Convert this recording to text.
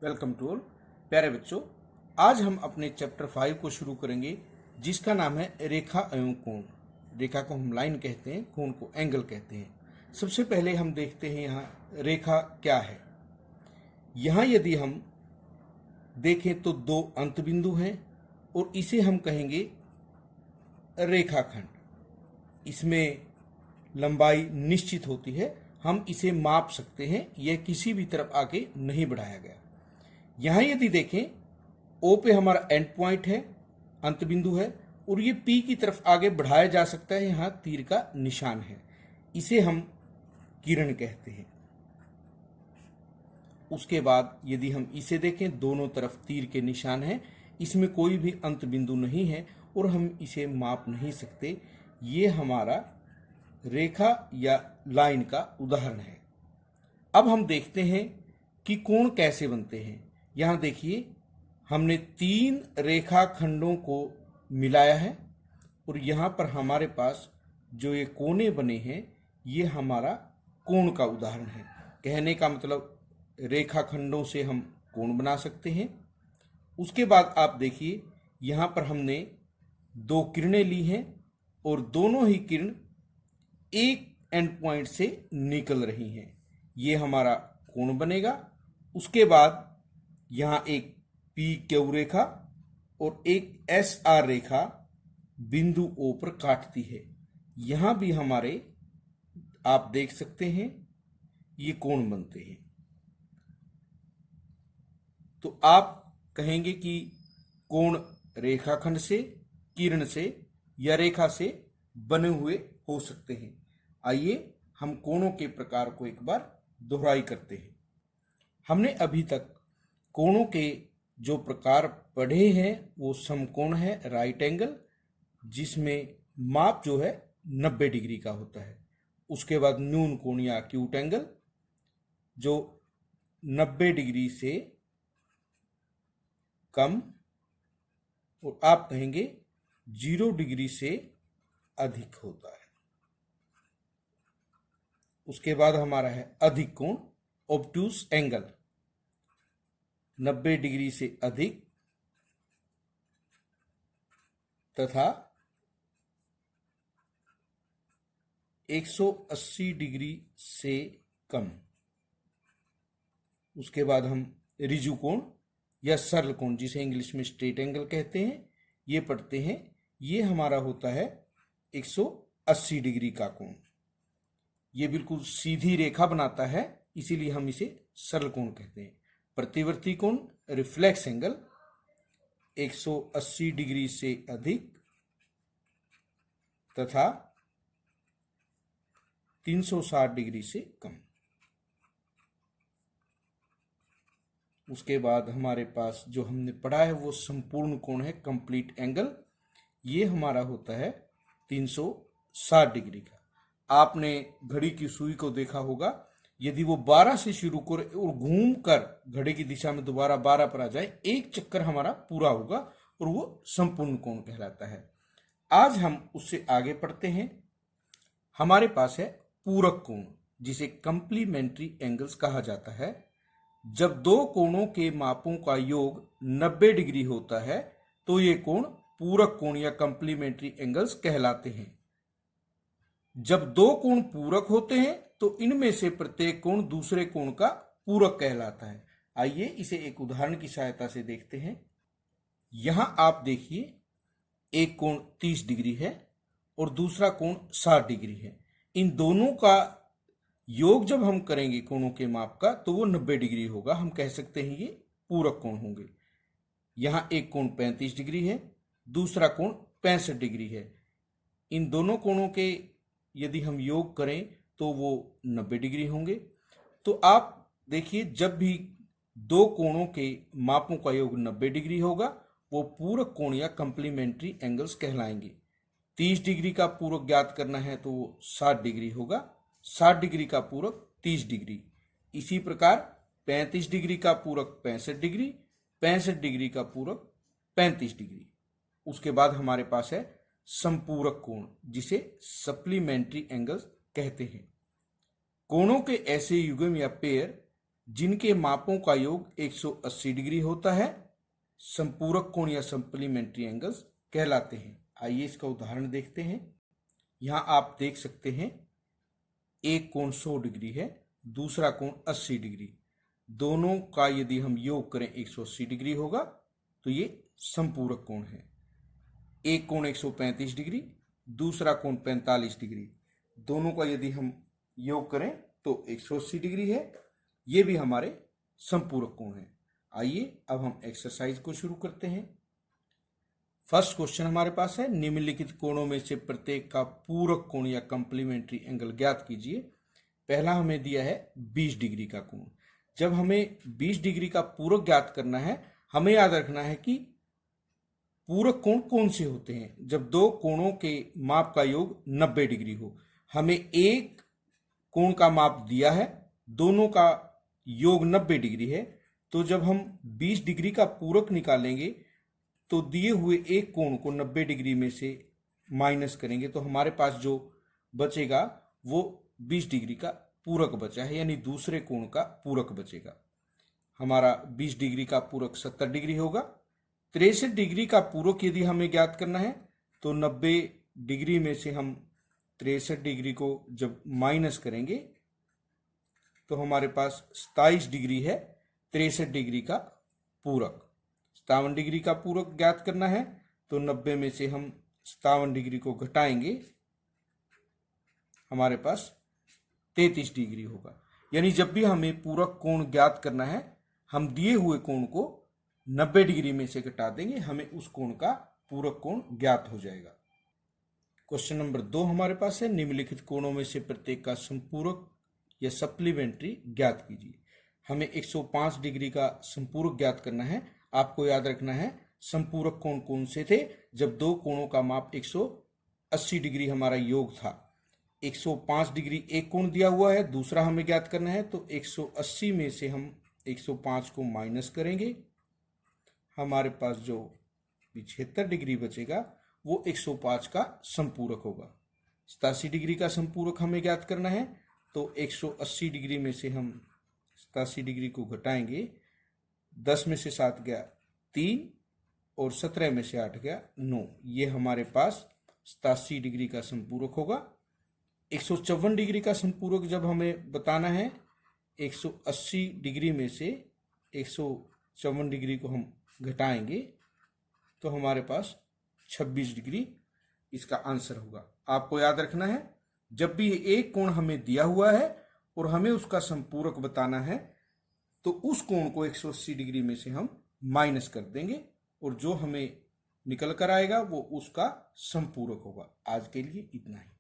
Welcome to all प्यारे बच्चों। आज हम अपने चैप्टर 5 को शुरू करेंगे जिसका नाम है रेखा एवं कोण। रेखा को हम लाइन कहते हैं, कोण को एंगल कहते हैं। सबसे पहले हम देखते हैं यहाँ रेखा क्या है। यहाँ यदि हम देखें तो दो अंत बिंदु हैं और इसे हम कहेंगे रेखाखंड। इसमें लंबाई निश्चित होती है, हम इसे माप सकते हैं, यह किसी भी तरफ आगे नहीं बढ़ाया गया। यहाँ यदि देखें O पे हमारा एंड पॉइंट है, अंत बिंदु है, और ये P की तरफ आगे बढ़ाया जा सकता है, यहाँ तीर का निशान है, इसे हम किरण कहते हैं। उसके बाद यदि हम इसे देखें, दोनों तरफ तीर के निशान हैं, इसमें कोई भी अंत बिंदु नहीं है और हम इसे माप नहीं सकते। ये हमारा रेखा या लाइन का उदाहरण है। अब हम देखते हैं कि कोण कैसे बनते हैं। यहाँ देखिए, हमने 3 रेखाखंडों को मिलाया है और यहाँ पर हमारे पास जो ये कोने बने हैं, ये हमारा कोण का उदाहरण है। कहने का मतलब रेखाखंडों से हम कोण बना सकते हैं। उसके बाद आप देखिए, यहाँ पर हमने 2 किरणें ली हैं और दोनों ही किरण एक एंड पॉइंट से निकल रही हैं, ये हमारा कोण बनेगा। उसके बाद यहाँ एक PQ रेखा और एक SR रेखा बिंदु O पर काटती है। यहाँ भी हमारे आप देख सकते हैं ये कोण बनते हैं। तो आप कहेंगे कि कोण रेखाखंड से, किरण से या रेखा से बने हुए हो सकते हैं। आइए हम कोणों के प्रकार को एक बार दोहराई करते हैं। हमने अभी तक कोणों के जो प्रकार पढ़े हैं वो समकोण है, राइट एंगल, जिसमें माप जो है 90 डिग्री का होता है। उसके बाद न्यून कोण या एक्यूट एंगल जो 90 डिग्री से कम, और आप कहेंगे 0 डिग्री से अधिक होता है। उसके बाद हमारा है अधिक कोण, ऑब्ट्यूस एंगल, 90 डिग्री से अधिक तथा 180 डिग्री से कम। उसके बाद हम ऋजु कोण या सरल कोण, जिसे इंग्लिश में स्ट्रेट एंगल कहते हैं, ये पढ़ते हैं। ये हमारा होता है 180 डिग्री का कोण। ये बिल्कुल सीधी रेखा बनाता है, इसीलिए हम इसे सरल कोण कहते हैं। प्रतिवर्ती कोण, रिफ्लेक्स एंगल, 180 डिग्री से अधिक तथा 360 डिग्री से कम। उसके बाद हमारे पास जो हमने पढ़ा है वो संपूर्ण कोण है, कंप्लीट एंगल। ये हमारा होता है 360 डिग्री का। आपने घड़ी की सुई को देखा होगा, यदि वो 12 से शुरू करे और घूम कर घड़ी की दिशा में दोबारा 12 पर आ जाए, एक चक्कर हमारा पूरा होगा और वो संपूर्ण कोण कहलाता है। आज हम उससे आगे पढ़ते हैं। हमारे पास है पूरक कोण, जिसे कंप्लीमेंट्री एंगल्स कहा जाता है। जब 2 कोणों के मापों का योग 90 डिग्री होता है तो ये कोण पूरक कोण या कंप्लीमेंट्री एंगल्स कहलाते हैं। जब 2 कोण पूरक होते हैं तो इनमें से प्रत्येक कोण दूसरे कोण का पूरक कहलाता है। आइए इसे एक उदाहरण की सहायता से देखते हैं। यहां आप देखिए, एक कोण 30 डिग्री है और दूसरा कोण 60 डिग्री है। इन दोनों का योग जब हम करेंगे कोणों के माप का, तो वो 90 डिग्री होगा। हम कह सकते हैं ये पूरक कोण होंगे। यहां एक कोण 35 डिग्री है, दूसरा कोण 65 डिग्री है। इन दोनों कोणों के यदि हम योग करें तो वो 90 डिग्री होंगे। तो आप देखिए, जब भी 2 कोणों के मापों का योग 90 डिग्री होगा, वो पूरक कोण या कंप्लीमेंट्री एंगल्स कहलाएंगे। 30 डिग्री का पूरक ज्ञात करना है तो वो 60 डिग्री होगा, 60 डिग्री का पूरक 30 डिग्री। इसी प्रकार 35 डिग्री का पूरक 65 डिग्री, 65 डिग्री का पूरक 35 डिग्री। उसके बाद हमारे पास है संपूरक कोण, जिसे सप्लीमेंट्री एंगल्स कहते हैं। कोणों के ऐसे युग्म या पेयर जिनके मापों का योग 180 डिग्री होता है संपूरक कोण या सप्लीमेंट्री एंगल्स कहलाते हैं। आइए इसका उदाहरण देखते हैं। यहाँ आप देख सकते हैं एक कोण 100 डिग्री है, दूसरा कोण 80 डिग्री। दोनों का यदि हम योग करें 180 डिग्री होगा तो ये संपूरक कोण है। एक कोण 135 डिग्री, दूसरा कोण 45 डिग्री। दोनों का यदि हम योग करें तो 180 डिग्री है। ये भी हमारे संपूरक कोण है। आइए अब हम एक्सरसाइज को शुरू करते हैं। फर्स्ट क्वेश्चन हमारे पास है, निम्नलिखित कोणों में से प्रत्येक का पूरक कोण या कंप्लीमेंट्री एंगल ज्ञात कीजिए। पहला हमें दिया है 20 डिग्री का कोण। जब हमें 20 डिग्री का पूरक ज्ञात करना है, हमें याद रखना है कि पूरक कोण कौन से होते हैं। जब दो कोणों के माप का योग 90 डिग्री हो। हमें एक कोण का माप दिया है, दोनों का योग 90 डिग्री है, तो जब हम 20 डिग्री का पूरक निकालेंगे तो दिए हुए एक कोण को 90 डिग्री में से माइनस करेंगे तो हमारे पास जो बचेगा वो 20 डिग्री का पूरक बचा है, यानी दूसरे कोण का पूरक बचेगा। हमारा 20 डिग्री का पूरक 70 डिग्री होगा। 63 डिग्री का पूरक यदि हमें ज्ञात करना है तो 90 डिग्री में से हम 63 डिग्री को जब माइनस करेंगे तो हमारे पास 27 डिग्री है 63 डिग्री का पूरक। 57 डिग्री का पूरक ज्ञात करना है तो 90 में से हम 57 डिग्री को घटाएंगे, हमारे पास 33 डिग्री होगा। यानी जब भी हमें पूरक कोण ज्ञात करना है, हम दिए हुए कोण को 90 डिग्री में से घटा देंगे, हमें उस कोण का पूरक कोण ज्ञात हो जाएगा। क्वेश्चन नंबर 2 हमारे पास है, निम्नलिखित कोणों में से प्रत्येक का संपूरक या सप्लीमेंट्री ज्ञात कीजिए। हमें 105 डिग्री का संपूरक ज्ञात करना है। आपको याद रखना है संपूरक कोण कौन से थे, जब दो कोणों का माप 180 डिग्री हमारा योग था। 105 डिग्री एक कोण दिया हुआ है, दूसरा हमें ज्ञात करना है, तो 180 में से हम 105 को माइनस करेंगे, हमारे पास जो 75 डिग्री बचेगा वो 105 का संपूरक होगा। 87 डिग्री का संपूरक हमें ज्ञात करना है, तो 180 डिग्री में से हम 87 डिग्री को घटाएंगे, 10 में से 7 गया 3 और 17 में से 8 गया 9। ये हमारे पास 87 डिग्री का संपूरक होगा। 154 डिग्री का संपूरक जब हमें बताना है, 180 डिग्री में से 154 डिग्री को हम घटाएंगे तो हमारे पास 26 डिग्री इसका आंसर होगा। आपको याद रखना है जब भी एक कोण हमें दिया हुआ है और हमें उसका संपूरक बताना है तो उस कोण को 180 डिग्री में से हम माइनस कर देंगे और जो हमें निकल कर आएगा वो उसका संपूरक होगा। आज के लिए इतना ही।